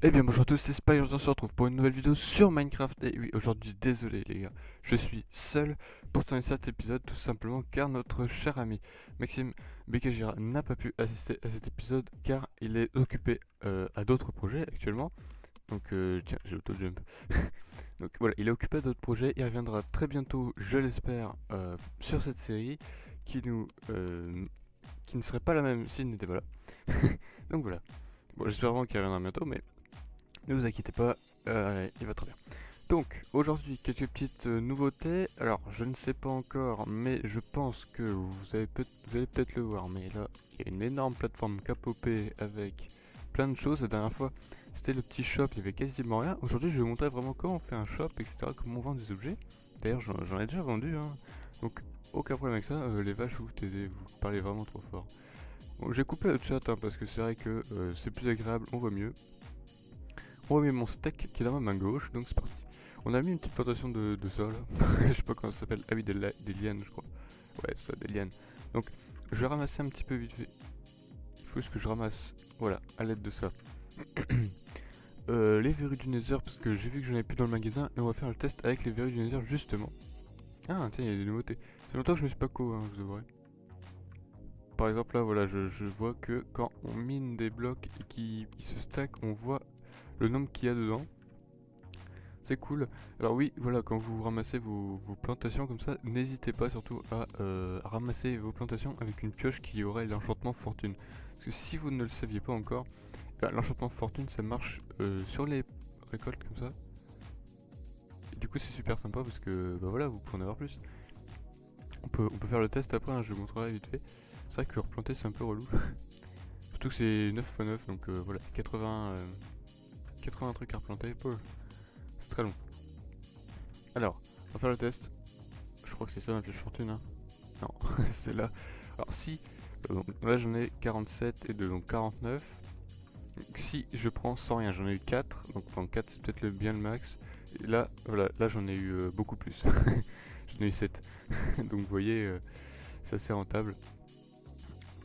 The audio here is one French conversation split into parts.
Eh bien bonjour à tous, c'est Spyre, on se retrouve pour une nouvelle vidéo sur Minecraft. Et oui, aujourd'hui, désolé les gars, je suis seul pour tourner cet épisode, tout simplement car notre cher ami Maxime Bekajira n'a pas pu assister à cet épisode car il est occupé à d'autres projets actuellement. Donc tiens, j'ai auto-jump. Donc voilà, il est occupé à d'autres projets, il reviendra très bientôt, je l'espère, sur cette série qui qui ne serait pas la même s'il n'était pas là. Donc voilà. Bon, j'espère vraiment qu'il reviendra bientôt, mais ne vous inquiétez pas, il va très bien. Donc, aujourd'hui, quelques petites nouveautés. Alors, je ne sais pas encore, mais je pense que vous allez peut-être le voir. Mais là, il y a une énorme plateforme qui a popé avec plein de choses. La dernière fois, c'était le petit shop, il y avait quasiment rien. Aujourd'hui, je vais vous montrer vraiment comment on fait un shop, etc., comment on vend des objets. D'ailleurs, j'en ai déjà vendu, hein. Donc, aucun problème avec ça. Les vaches, vous taisez, vous parlez vraiment trop fort. Bon, j'ai coupé le chat, hein, parce que c'est vrai que c'est plus agréable, on voit mieux. On remet mon steak qui est dans ma main gauche, donc c'est parti. On a mis une petite plantation de ça là. Je sais pas comment ça s'appelle. Ah oui, des lianes, je crois. Ouais, ça, des lianes. Donc, je vais ramasser un petit peu vite fait. Il faut juste que je ramasse, voilà, à l'aide de ça. Les verrues du Nether, parce que j'ai vu que j'en avais plus dans le magasin, et on va faire le test avec les verrues du Nether justement. Ah, tiens, il y a des nouveautés. C'est longtemps que je me suis pas co, hein, je devrais. Par exemple, là, voilà, je vois que quand on mine des blocs et qu'ils se stackent, on voit le nombre qu'il y a dedans. C'est cool. Alors oui, voilà, quand vous ramassez vos plantations comme ça, n'hésitez pas surtout à ramasser vos plantations avec une pioche qui aurait l'enchantement fortune. Parce que si vous ne le saviez pas encore, bah, l'enchantement fortune ça marche sur les récoltes comme ça. Et du coup c'est super sympa parce que bah voilà, vous pouvez en avoir plus. On peut faire le test après, hein, je vous montrerai vite fait. C'est vrai que replanter c'est un peu relou. Surtout que c'est 9 x 9, donc voilà, 80 trucs à replanter, c'est très long. Alors, on va faire le test. Je crois que c'est ça ma pioche fortune, hein. Non, c'est là. Alors si, là j'en ai 47 et 2, donc 49. Donc, si je prends sans rien, j'en ai eu 4, donc 4 c'est peut-être bien le max. Et là, voilà, là j'en ai eu beaucoup plus. J'en ai eu 7. Donc vous voyez, c'est assez rentable.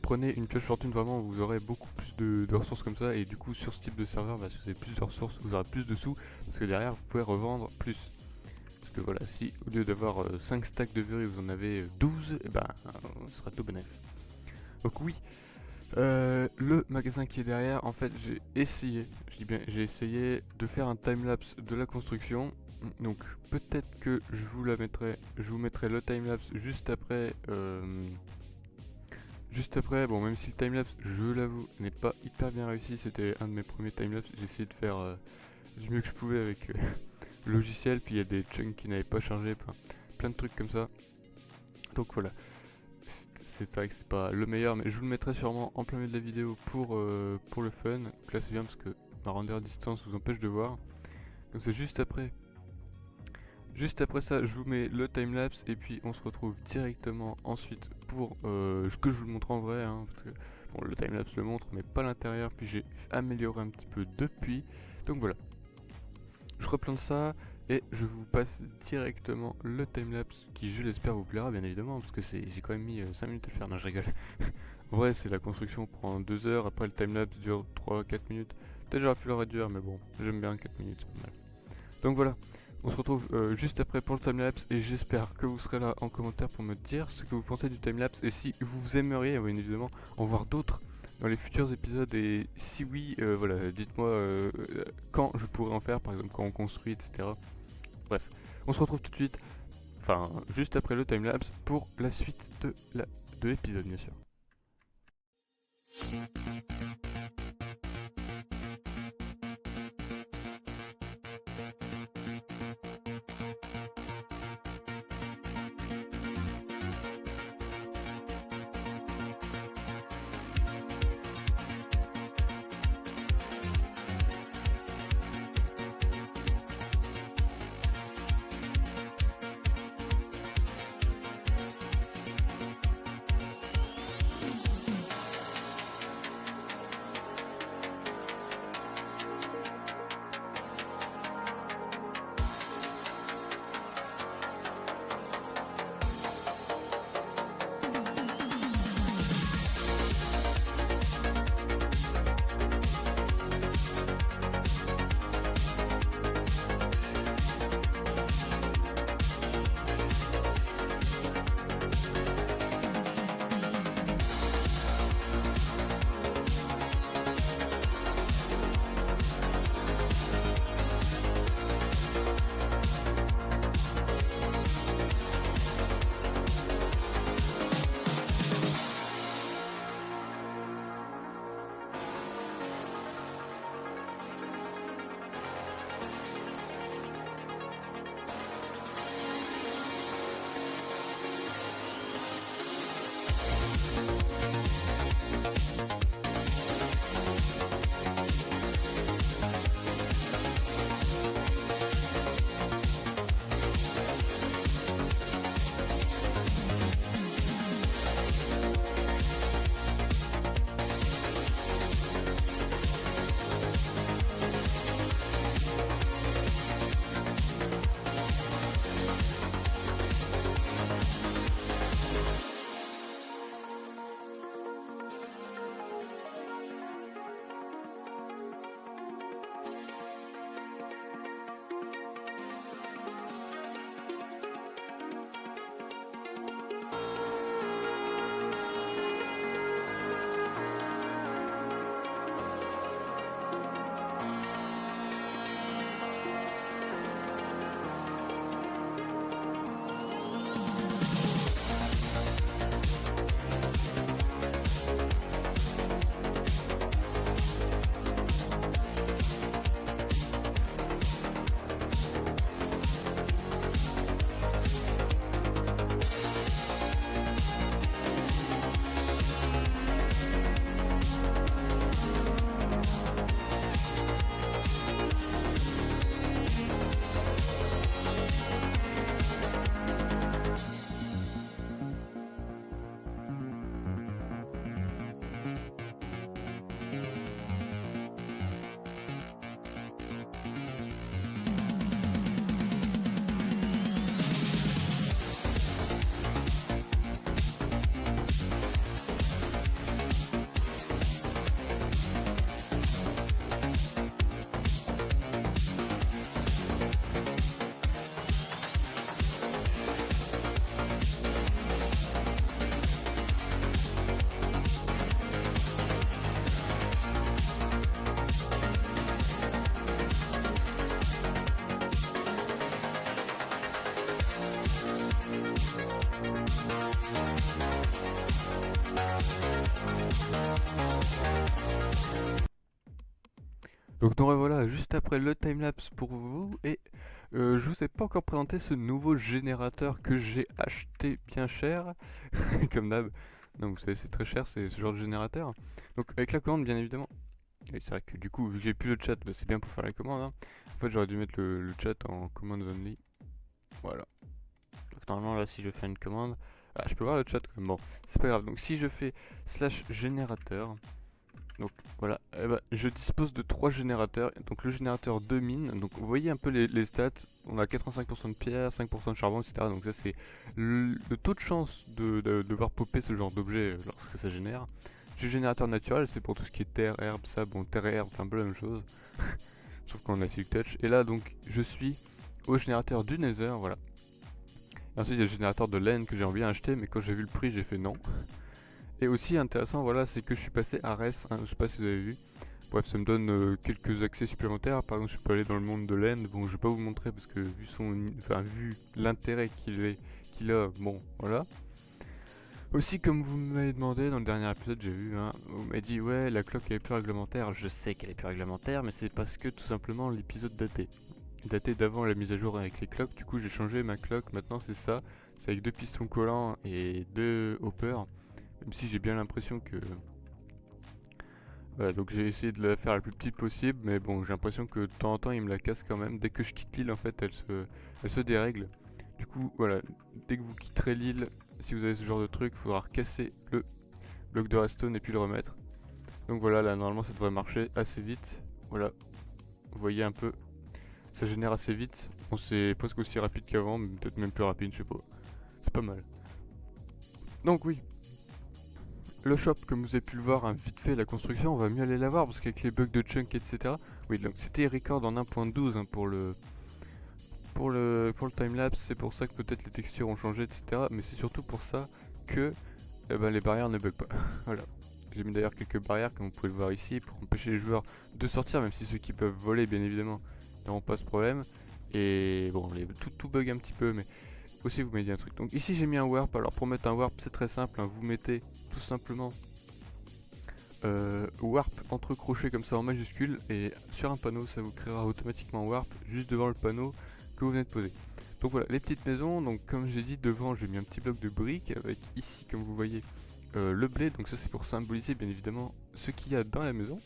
Prenez une pioche fortune, vraiment vous aurez beaucoup plus de ressources comme ça. Et du coup sur ce type de serveur, bah, si vous avez plus de ressources, vous aurez plus de sous. Parce que derrière vous pouvez revendre plus. Parce que voilà, si au lieu d'avoir 5 stacks de verrues, vous en avez 12, et ben, ce sera tout bénéf. Donc oui, le magasin qui est derrière, en fait, j'ai essayé, je dis bien, j'ai essayé de faire un timelapse de la construction. Donc peut-être que je vous mettrai le timelapse juste après. Bon, même si le timelapse, je l'avoue, n'est pas hyper bien réussi, c'était un de mes premiers timelapses. J'ai essayé de faire du mieux que je pouvais avec logiciel, puis il y a des chunks qui n'avaient pas chargé, plein de trucs comme ça. Donc voilà, c'est vrai que c'est pas le meilleur, mais je vous le mettrai sûrement en plein milieu de la vidéo pour le fun. Donc là c'est bien parce que ma render distance vous empêche de voir. Donc c'est juste après. Juste après ça, je vous mets le timelapse et puis on se retrouve directement ensuite pour que je vous le montre en vrai, hein, parce que bon, le timelapse le montre mais pas l'intérieur, puis j'ai amélioré un petit peu depuis. Donc voilà, je replante ça et je vous passe directement le timelapse qui je l'espère vous plaira bien évidemment parce que j'ai quand même mis 5 minutes à le faire, non je rigole. En vrai c'est la construction prend 2 heures, après le timelapse dure 3-4 minutes. Peut-être j'aurais pu le réduire mais bon, j'aime bien 4 minutes, c'est pas mal. Donc voilà, on se retrouve juste après pour le timelapse et j'espère que vous serez là en commentaire pour me dire ce que vous pensez du timelapse et si vous aimeriez bien évidemment en voir d'autres dans les futurs épisodes et si oui, voilà, dites-moi quand je pourrais en faire, par exemple quand on construit, etc. Bref, on se retrouve tout de suite, enfin juste après le timelapse pour la suite de l'épisode bien sûr. Donc nous revoilà juste après le timelapse pour vous et je vous ai pas encore présenté ce nouveau générateur que j'ai acheté bien cher, comme d'hab. Donc vous savez c'est très cher ce genre de générateur. Donc avec la commande bien évidemment. Et c'est vrai que du coup vu que j'ai plus le chat, bah, c'est bien pour faire la commande. Hein. En fait j'aurais dû mettre le chat en command only. Voilà. Donc normalement là si je fais une commande, ah, je peux voir le chat quand même. Bon c'est pas grave. Donc si je fais slash générateur. Donc voilà, eh ben, je dispose de 3 générateurs, donc le générateur de mine, donc vous voyez un peu les stats, on a 85% de pierre, 5% de charbon, etc. Donc ça c'est le taux de chance de voir popper ce genre d'objet lorsque ça génère. J'ai le générateur naturel, c'est pour tout ce qui est terre, herbe, ça, bon terre et herbe c'est un peu la même chose, sauf qu'on a Silk Touch. Et là donc je suis au générateur du Nether, voilà. Et ensuite il y a le générateur de laine que j'ai bien acheté, mais quand j'ai vu le prix j'ai fait non. Et aussi intéressant, voilà, c'est que je suis passé à Res, hein, je sais pas si vous avez vu. Bref, ça me donne quelques accès supplémentaires. Par exemple, je peux aller dans le monde de l'End. Bon, je vais pas vous montrer parce que vu l'intérêt qu'il a, bon, voilà. Aussi, comme vous m'avez demandé dans le dernier épisode, j'ai vu, hein, vous m'avez dit ouais, la cloque elle est plus réglementaire. Je sais qu'elle est plus réglementaire, mais c'est parce que tout simplement l'épisode daté d'avant la mise à jour avec les cloques. Du coup, j'ai changé ma cloque. Maintenant, c'est ça. C'est avec 2 pistons collants et 2 hoppers. Même si j'ai bien l'impression que... Voilà, donc j'ai essayé de la faire la plus petite possible, mais bon, j'ai l'impression que de temps en temps, il me la casse quand même. Dès que je quitte l'île, en fait, elle se dérègle. Du coup, voilà, dès que vous quitterez l'île, si vous avez ce genre de truc, il faudra recasser le bloc de redstone et puis le remettre. Donc voilà, là, normalement, ça devrait marcher assez vite. Voilà, vous voyez un peu, ça génère assez vite. Bon, c'est presque aussi rapide qu'avant, mais peut-être même plus rapide, je sais pas. C'est pas mal. Donc oui, le shop, comme vous avez pu le voir, hein, vite fait la construction, on va mieux aller la voir parce qu'avec les bugs de chunk, etc. Oui, donc c'était record en 1.12 hein, pour le timelapse, c'est pour ça que peut-être les textures ont changé, etc. Mais c'est surtout pour ça que eh ben, les barrières ne bug pas. Voilà. J'ai mis d'ailleurs quelques barrières, comme vous pouvez le voir ici, pour empêcher les joueurs de sortir, même si ceux qui peuvent voler, bien évidemment, n'auront pas ce problème. Et bon, tout bug un petit peu, mais aussi vous m'avez dit un truc. Donc ici j'ai mis un warp. Alors pour mettre un warp c'est très simple, hein. Vous mettez tout simplement warp entre crochets comme ça en majuscule et sur un panneau ça vous créera automatiquement warp juste devant le panneau que vous venez de poser. Donc voilà les petites maisons, donc comme j'ai dit devant j'ai mis un petit bloc de briques avec ici comme vous voyez le blé, donc ça c'est pour symboliser bien évidemment ce qu'il y a dans la maison.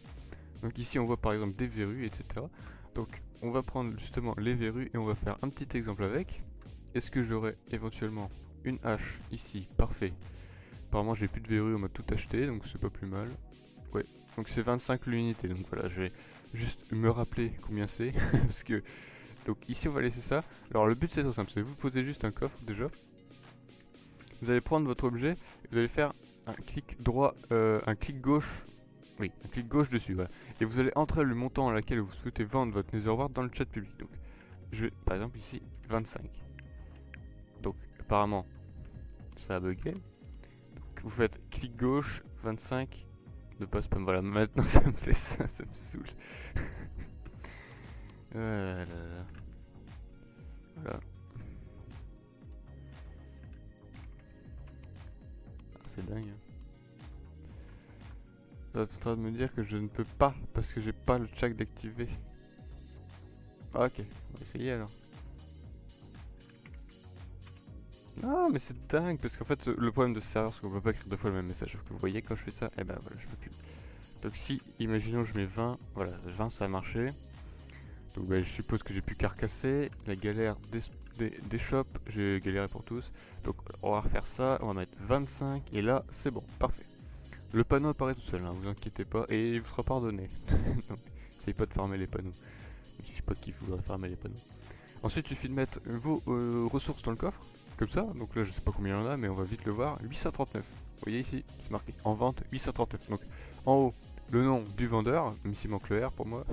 Donc ici on voit par exemple des verrues etc. Donc on va prendre justement les verrues et on va faire un petit exemple avec. Est-ce que j'aurai éventuellement une hache ici? Parfait. Apparemment j'ai plus de verrues, on m'a tout acheté, donc c'est pas plus mal. Ouais, donc c'est 25 l'unité, donc voilà, je vais juste me rappeler combien c'est. Parce que, donc ici on va laisser ça. Alors le but c'est très simple, c'est vous posez juste un coffre déjà. Vous allez prendre votre objet, et vous allez faire un clic droit, un clic gauche. Oui, un clic gauche dessus, voilà. Et vous allez entrer le montant à laquelle vous souhaitez vendre votre netherwart dans le chat public. Donc je vais par exemple ici 25. Donc apparemment ça a bugué. Donc vous faites clic gauche 25 ne pas spam. Voilà, maintenant ça me fait ça, ça me saoule. Voilà. Voilà. Ah, c'est dingue. Là, tu es en train de me dire que je ne peux pas parce que j'ai pas le chat d'activer. Ah, ok, on va essayer alors. Non mais c'est dingue parce qu'en fait le problème de ce serveur c'est qu'on peut pas écrire 2 fois le même message. Sauf que vous voyez quand je fais ça, et ben voilà je peux plus. Donc si, imaginons je mets 20, voilà 20 ça a marché. Donc bah, je suppose que j'ai pu carcasser, la galère des shops, j'ai galéré pour tous. Donc on va refaire ça, on va mettre 25 et là c'est bon, parfait. Le panneau apparaît tout seul, hein, vous inquiétez pas, et il vous sera pardonné. Donc essayez pas de farmer les panneaux. Je sais pas qui voudrait farmer les panneaux. Ensuite il suffit de mettre vos ressources dans le coffre. Comme ça, donc là je sais pas combien il y en a mais on va vite le voir, 839. Vous voyez ici, c'est marqué en vente 839. Donc en haut, le nom du vendeur, même s'il manque le R pour moi.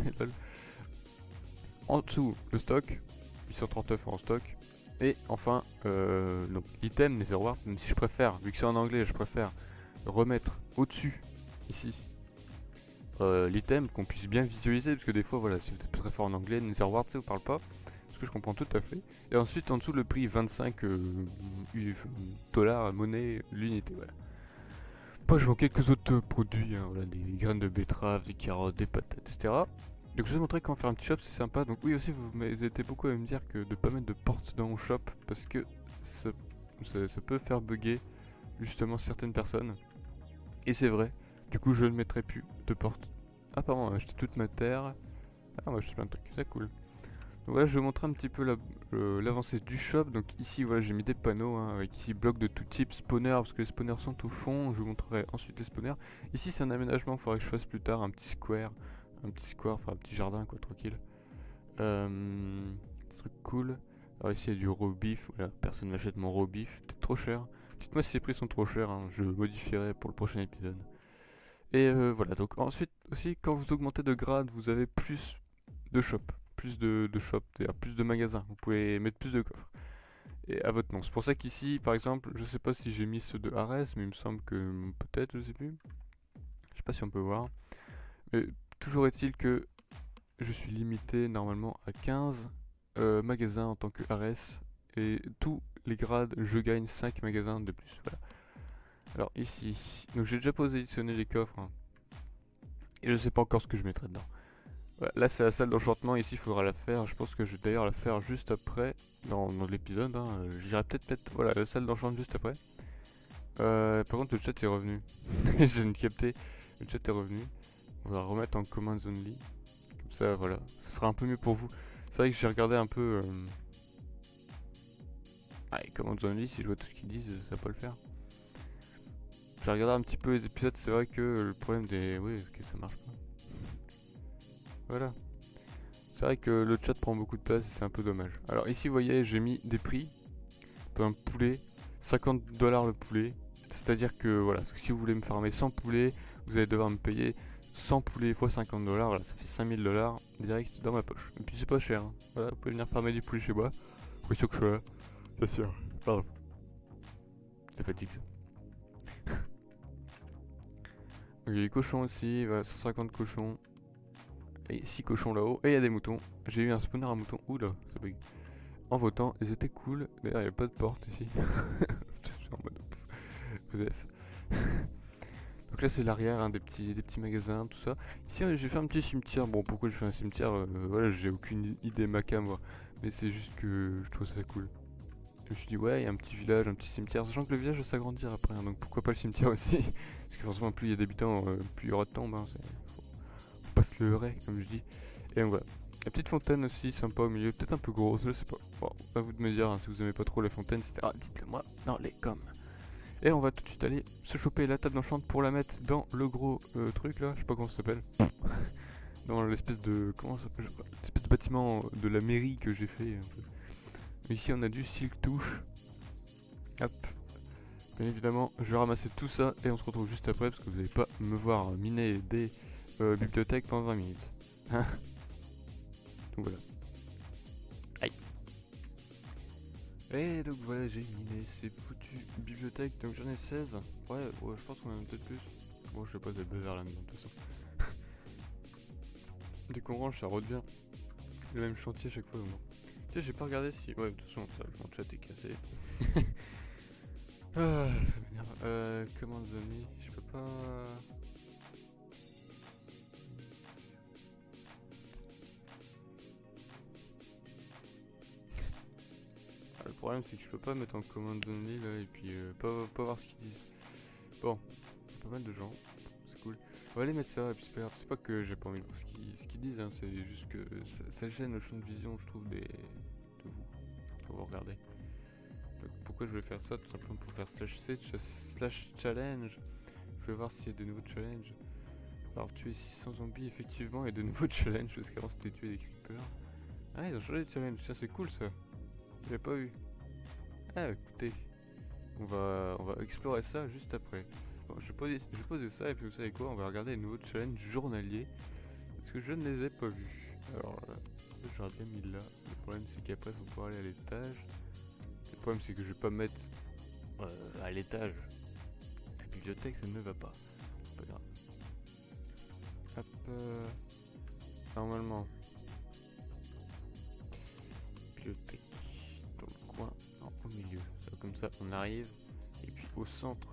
En dessous, le stock, 839 en stock. Et enfin, l'item Netherwart, même si je préfère, vu que c'est en anglais, je préfère remettre au-dessus, ici, l'item, qu'on puisse bien visualiser, parce que des fois, voilà, si vous êtes très fort en anglais, Netherwart, ça vous parle pas. ce que je comprends tout à fait. Et ensuite en dessous le prix 25 dollars monnaie l'unité, voilà. Pas je vends quelques autres produits, hein, voilà, des graines de betterave, des carottes, des patates, etc. Donc je vais vous montrer comment faire un petit shop, c'est sympa. Donc oui aussi vous m'avez été beaucoup à me dire que de pas mettre de porte dans mon shop parce que ça, ça peut faire bugger justement certaines personnes. Et c'est vrai, du coup je ne mettrai plus de porte. Ah pardon, on a acheté toute ma terre. Ah on va acheter plein de trucs, c'est cool. Donc voilà, je vais vous montrer un petit peu l'avancée du shop. Donc ici voilà, j'ai mis des panneaux hein, avec ici blocs de tout type, spawner parce que les spawners sont au fond. Je vous montrerai ensuite les spawners. Ici c'est un aménagement, il faudrait que je fasse plus tard un petit square, enfin un petit jardin quoi, tranquille. Truc cool. Alors ici il y a du raw beef, voilà, personne n'achète mon raw beef, peut-être trop cher. Dites-moi si les prix sont trop chers, hein, je modifierai pour le prochain épisode. Et voilà, donc ensuite aussi quand vous augmentez de grade, vous avez plus de shop, de shop, c'est-à-dire plus de magasins, vous pouvez mettre plus de coffres. Et à votre nom. C'est pour ça qu'ici, par exemple, je sais pas si j'ai mis ceux de Ares, mais il me semble que peut-être, je sais plus. Je sais pas si on peut voir. Mais toujours est-il que je suis limité normalement à 15 magasins en tant que Ares. Et tous les grades, je gagne 5 magasins de plus. Voilà. Alors ici, donc j'ai déjà positionné les coffres. Hein, et je sais pas encore ce que je mettrai dedans. Voilà, là c'est la salle d'enchantement, ici il faudra la faire, je pense que je vais d'ailleurs la faire juste après, dans l'épisode, hein. J'irai peut-être mettre voilà, la salle d'enchantement juste après. Par contre le chat est revenu, j'ai une capté, le chat est revenu, on va remettre en commands only, comme ça voilà, ça sera un peu mieux pour vous. C'est vrai que j'ai regardé un peu, commands only, si je vois tout ce qu'ils disent, ça va pas le faire. J'ai regardé un petit peu les épisodes, c'est vrai que le problème des... Oui, ok ça marche pas. Voilà. C'est vrai que le chat prend beaucoup de place et c'est un peu dommage. Alors ici vous voyez j'ai mis des prix. Un poulet, 50 dollars le poulet. C'est-à-dire que voilà, si vous voulez me farmer 100 poulets, vous allez devoir me payer 100 poulets x 50 dollars. Voilà, ça fait 5000 dollars direct dans ma poche. Et puis c'est pas cher. Hein. Voilà, vous pouvez venir farmer du poulet chez moi. Oui, sûr que je suis là. Bien sûr. Pardon. Ça fatigue ça. Il y a les cochons aussi, voilà, 150 cochons. Et 6 cochons là-haut. Et il y a des moutons. J'ai eu un spawner à moutons. Oula, ça bug. En votant, ils étaient cool. D'ailleurs, il n'y a pas de porte ici. Je suis en mode EDF. Donc là, c'est l'arrière, hein, des petits magasins, tout ça. Ici, j'ai fait un petit cimetière. Bon, pourquoi j'ai fait un cimetière voilà, j'ai aucune idée maca moi. Mais c'est juste que je trouve ça cool. Je me suis dit, ouais, il y a un petit village, un petit cimetière. Sachant que le village va s'agrandir après. Hein, donc pourquoi pas le cimetière aussi. Parce que forcément, plus il y a d'habitants, plus il y aura de tombes. Hein, faut pas se leurrer, comme je dis. Et donc voilà. La petite fontaine aussi, sympa au milieu, peut-être un peu grosse, je sais pas. Bon, à vous de me dire hein, si vous aimez pas trop les fontaines, etc. Dites-le moi dans les coms. Et on va tout de suite aller se choper la table d'enchant pour la mettre dans le gros truc là, je sais pas comment ça s'appelle. Dans l'espèce de. Comment ça s'appelle, l'espèce de bâtiment de la mairie que j'ai fait. Un peu. Ici on a du silk touche. Hop. Bien évidemment, je vais ramasser tout ça et on se retrouve juste après parce que vous n'allez pas me voir miner des bibliothèques pendant 20 minutes. Hein. Donc voilà. Aïe. Et donc voilà, j'ai miné ces foutues bibliothèques, donc j'en ai 16. Ouais, je pense qu'on en a peut-être plus. Bon, je sais pas, c'est bazar là-dedans de toute façon. Dès qu'on range, ça redevient le même chantier à chaque fois. Bon. Tu sais, j'ai pas regardé si. Ouais, de toute façon, ça, mon chat est cassé. Ah, ça m'énerve. Commandes amis, je peux pas. Le problème c'est que je peux pas mettre en commande only là et puis pas voir ce qu'ils disent. Bon, il y a pas mal de gens, c'est cool. On va aller mettre ça et puis c'est pas que j'ai pas envie de voir ce qu'ils disent, hein, c'est juste que ça gêne le champ de vision je trouve de vous quand vous regardez. Donc, pourquoi je vais faire ça? Tout simplement pour faire slash challenge. Je vais voir s'il y a de nouveaux challenges. Alors tuer 600 zombies effectivement et de nouveaux challenges parce qu'avant c'était tuer des creepers. Ah ils ont changé de challenge, ça c'est cool ça. J'avais pas vu. Ah écoutez, on va explorer ça juste après. Bon, je vais poser ça et puis vous savez quoi, on va regarder les nouveaux challenges journaliers. Parce que je ne les ai pas vus. Alors j'aurais bien mis là. Le problème c'est qu'après il faut pouvoir aller à l'étage. Le problème c'est que je vais pas mettre à l'étage. La bibliothèque ça ne va pas. C'est pas grave. Hop. Normalement. le tac dans le coin, non, au milieu. Ça, comme ça, on arrive. Et puis au centre,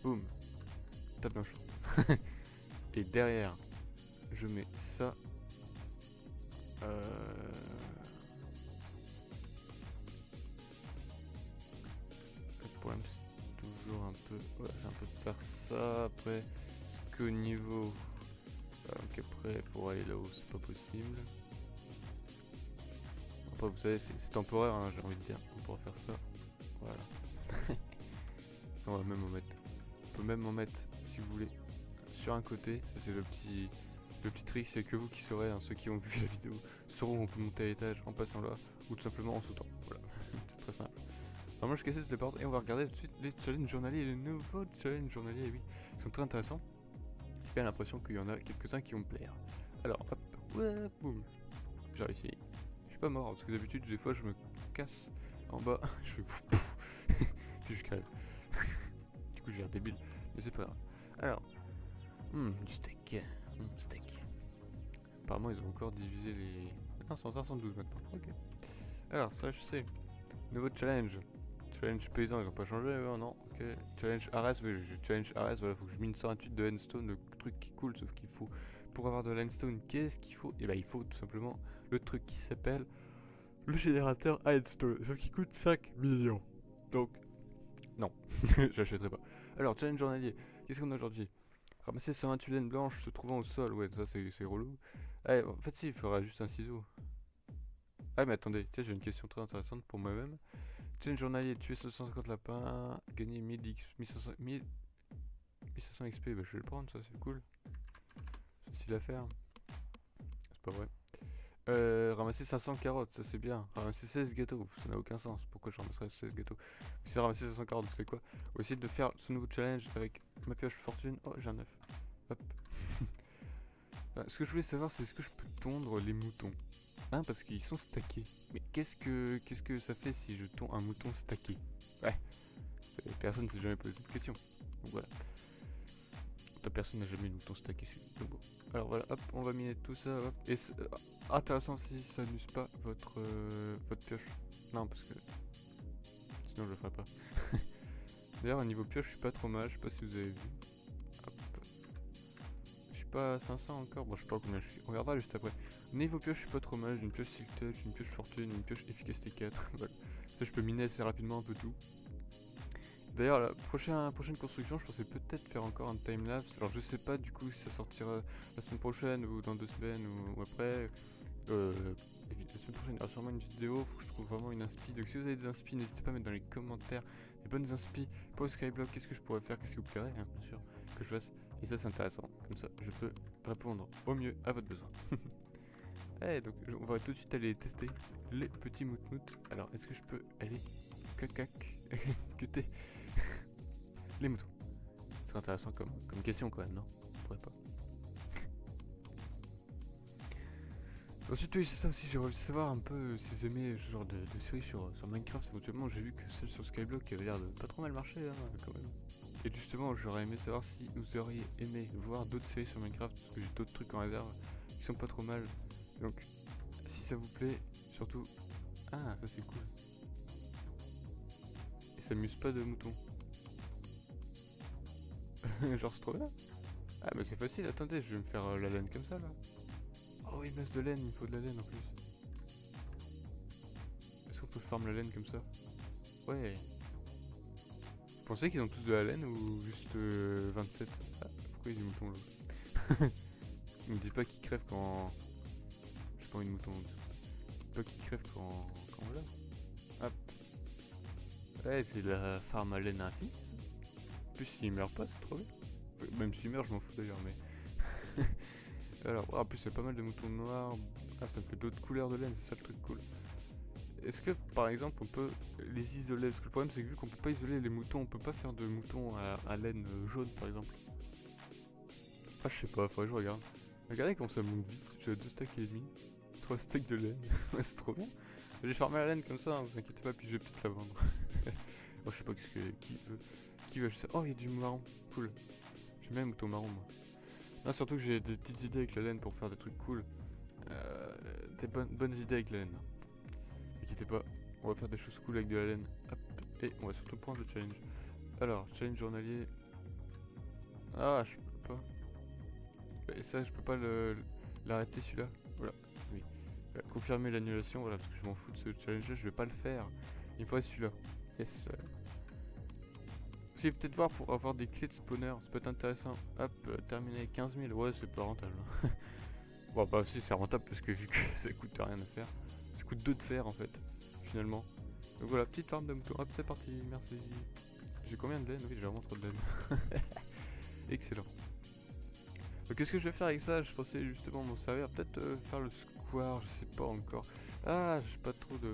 boum, tape dans le champ. Et derrière, je mets ça. Le problème, c'est toujours un peu. Ouais, c'est un peu de faire ça. Après, est-ce qu'au niveau. Donc après, pour aller là-haut, c'est pas possible. Après, vous savez, c'est temporaire, hein, j'ai envie de dire. On pourra faire ça. Voilà. On va même en mettre. On peut même en mettre, si vous voulez, sur un côté. Ça, c'est le petit trick, c'est que vous qui saurez, hein, ceux qui ont vu la vidéo, sauront où on peut monter à l'étage en passant là, ou tout simplement en sautant. Voilà, c'est très simple. Alors moi je casse cette porte et on va regarder tout de suite les challenges journaliers, les nouveaux challenges journaliers, et oui, ils sont très intéressants. J'ai bien l'impression qu'il y en a quelques-uns qui vont me plaire. Alors hop, ouais, boum, j'ai réussi. Je suis pas mort, parce que d'habitude des fois je me casse en bas, je fais pouf pouf, puis je crève. Du coup j'ai l'air débile, mais c'est pas grave. Alors, du steak, steak. Apparemment ils ont encore divisé les... Non, c'est en 512 maintenant, ok. Alors ça je sais, nouveau challenge. Challenge paysan, ils ont pas changé, non, ok. Challenge Ares, oui, challenge Ares, voilà, faut que je mine 128 de handstone, le truc qui coule, sauf qu'il faut, pour avoir de l'handstone, qu'est-ce qu'il faut? Et bah il faut tout simplement le truc qui s'appelle le générateur handstone, sauf qu'il coûte 5 millions. Donc, non, j'achèterai pas. Alors, challenge journalier, qu'est-ce qu'on a aujourd'hui? Ramasser 128 laines blanches se trouvant au sol, ouais, ça c'est relou. Eh, en fait si, il faudra juste un ciseau. Ah mais attendez, tiens, j'ai une question très intéressante pour moi-même. Challenge journalier, tuer 750 lapins, gagner 1000 X, 1500, 1500 XP, bah je vais le prendre, ça c'est cool. Facile à faire. C'est pas vrai. Ramasser 500 carottes, ça c'est bien. Ramasser 16 gâteaux, ça n'a aucun sens. Pourquoi je ramasserais 16 gâteaux? Si c'est ramasser 500 carottes, c'est quoi? On va essayer de faire ce nouveau challenge avec ma pioche fortune. Oh, j'ai un œuf. Hop. Ce que je voulais savoir, c'est est-ce que je peux tondre les moutons? Hein, parce qu'ils sont stackés. Mais qu'est-ce que ça fait si je tonds un mouton stacké? Ouais. Personne ne s'est jamais posé cette question. Donc voilà. Personne n'a jamais eu de mouton stacké. Donc bon. Alors voilà, hop, on va miner tout ça. Hop. Et intéressant si ça n'use pas votre pioche. Non, parce que sinon je le ferai pas. D'ailleurs, au niveau pioche, je suis pas trop mal. Je sais pas si vous avez vu. Hop. Je suis pas à 500 encore. Bon, je sais pas combien je suis. On regardera juste après. Niveau pioche, je suis pas trop mal. J'ai une pioche Silk Touch, une pioche Fortune, une pioche Efficacité 4. Voilà. Ça, je peux miner assez rapidement un peu tout. D'ailleurs, la prochaine construction, je pensais peut-être faire encore un timelapse. Alors, je sais pas du coup si ça sortira la semaine prochaine ou dans 2 semaines ou après. La semaine prochaine, il y aura sûrement une vidéo. Faut que je trouve vraiment une inspi. Donc, si vous avez des inspi, n'hésitez pas à mettre dans les commentaires des bonnes inspi pour le Skyblock. Qu'est-ce que je pourrais faire? Qu'est-ce qui vous plairait, hein, bien sûr, que je fasse. Et ça, c'est intéressant. Comme ça, je peux répondre au mieux à votre besoin. Allez, donc, on va tout de suite aller tester les petits moutmout. Alors, est-ce que je peux aller cacac cuter les moutons? C'est intéressant comme question quand même, non? On pourrait pas. Ensuite, oui, c'est ça aussi, j'aimerais savoir un peu si vous aimez ce genre de série sur Minecraft. Éventuellement, j'ai vu que celle sur Skyblock avait l'air de pas trop mal marcher, hein, quand même. Et justement, j'aurais aimé savoir si vous auriez aimé voir d'autres séries sur Minecraft, parce que j'ai d'autres trucs en réserve qui sont pas trop mal. Donc, si ça vous plaît, surtout... Ah, ça c'est cool. Et ça muse pas de moutons. Genre c'est trop bien. Ah mais c'est facile, attendez, je vais me faire la laine comme ça là. Oh il me reste de laine, il me faut de la laine en plus. Est-ce qu'on peut farm la laine comme ça? Ouais. Vous pensez qu'ils ont tous de la laine ou juste 27? Ah, pourquoi il y a des moutons là? Il me dit pas qu'ils crèvent quand... J'ai pas envie de moutons. Pas qu'ils crèvent quand voilà. Hop. Ouais c'est la farm à laine infinie. En plus s'il meurt pas c'est trop bien. Même s'il meurt je m'en fous d'ailleurs mais... Alors, en plus il y a pas mal de moutons noirs. Ah, ça me fait d'autres couleurs de laine, c'est ça le truc cool. Est-ce que par exemple on peut les isoler? Parce que le problème c'est que vu qu'on peut pas isoler les moutons, on peut pas faire de moutons à laine jaune par exemple. Ah, je sais pas, faudrait que je regarde. Regardez comment ça monte vite, j'ai 2 stacks et demi. 3 stacks de laine, ouais, c'est trop bien. J'ai farmé la laine comme ça, hein, vous inquiétez pas, puis je vais peut-être la vendre. Oh, je sais pas qui veut. Oh, il y a du marron, cool. J'aime bien les moutons marrons moi. Non, surtout que j'ai des petites idées avec la laine pour faire des trucs cool. Des bonnes idées avec la laine. inquiétez pas, on va faire des choses cool avec de la laine. Hop, et on va surtout prendre le challenge. Alors, challenge journalier. Ah, je peux pas. Et ça, je peux pas l'arrêter celui-là. Voilà, oui. Confirmer l'annulation, voilà, parce que je m'en fous de ce challenge-là, je vais pas le faire. Il me faudrait celui-là. Yes. J'ai peut-être voir pour avoir des clés de spawner, ça peut être intéressant. Hop, terminé 15 000, ouais, c'est pas rentable. Bon, bah si, c'est rentable parce que vu que ça coûte rien à faire, ça coûte 2 de faire en fait, finalement. Donc voilà, petite farm de moutons. Hop, c'est parti, merci. J'ai combien de laine? Oui, j'ai vraiment trop de laine. Excellent. Donc qu'est-ce que je vais faire avec ça? Je pensais justement m'en servir, peut-être faire le square, je sais pas encore. Ah, j'ai pas trop de...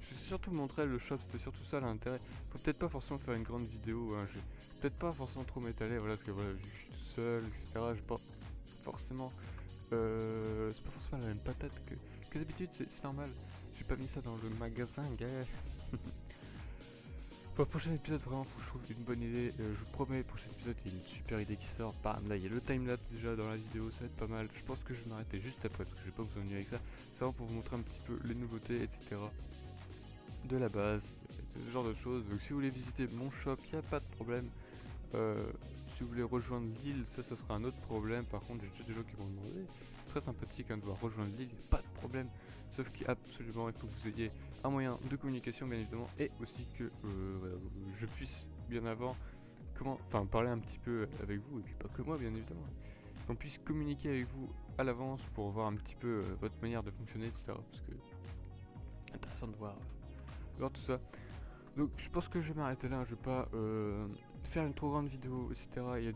Je vais surtout montrer le shop, c'était surtout ça l'intérêt. Faut peut-être pas forcément faire une grande vidéo, hein. Je vais peut-être pas forcément trop m'étaler, voilà, parce que voilà, je suis tout seul, etc. J'ai pas forcément... c'est pas forcément la même patate que d'habitude, c'est normal. J'ai pas mis ça dans le magasin, gars. Pour le prochain épisode, vraiment, faut que je trouve une bonne idée. Je vous promets, le prochain épisode, il y a une super idée qui sort. Bam, là, il y a le timelapse déjà dans la vidéo, ça va être pas mal. Je pense que je vais m'arrêter juste après, parce que j'ai pas besoin de venir avec ça. C'est vraiment pour vous montrer un petit peu les nouveautés, etc. De la base, ce genre de choses. Donc si vous voulez visiter mon shop, il n'y a pas de problème. Si vous voulez rejoindre l'île, ça sera un autre problème. Par contre, j'ai déjà des gens qui m'ont demandé. C'est très sympathique hein, de voir rejoindre l'île, pas de problème. Sauf qu'absolument, il faut que vous ayez un moyen de communication, bien évidemment, et aussi que voilà, je puisse bien avant parler un petit peu avec vous, et puis pas que moi, bien évidemment. Qu'on puisse communiquer avec vous à l'avance pour voir un petit peu votre manière de fonctionner, etc. Parce que intéressant de voir tout ça. Donc je pense que je vais m'arrêter là, je vais pas faire une trop grande vidéo, etc. Il y a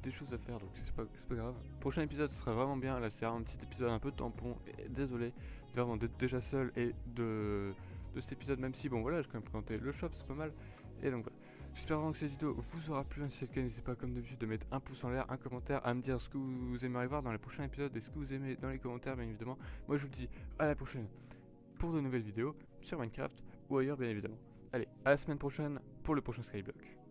des choses à faire, donc c'est pas grave. Prochain épisode, ce sera vraiment bien, là c'est un petit épisode un peu tampon, et désolé vraiment d'être déjà seul et de cet épisode, même si bon voilà, j'ai quand même présenté le shop, c'est pas mal. Et donc voilà, j'espère vraiment que cette vidéo vous aura plu, si c'est le cas, n'hésitez pas comme d'habitude de mettre un pouce en l'air, un commentaire, à me dire ce que vous aimeriez voir dans les prochains épisodes, et ce que vous aimez dans les commentaires bien évidemment. Moi je vous dis à la prochaine pour de nouvelles vidéos sur Minecraft ou ailleurs bien évidemment. Allez, à la semaine prochaine pour le prochain Skyblock.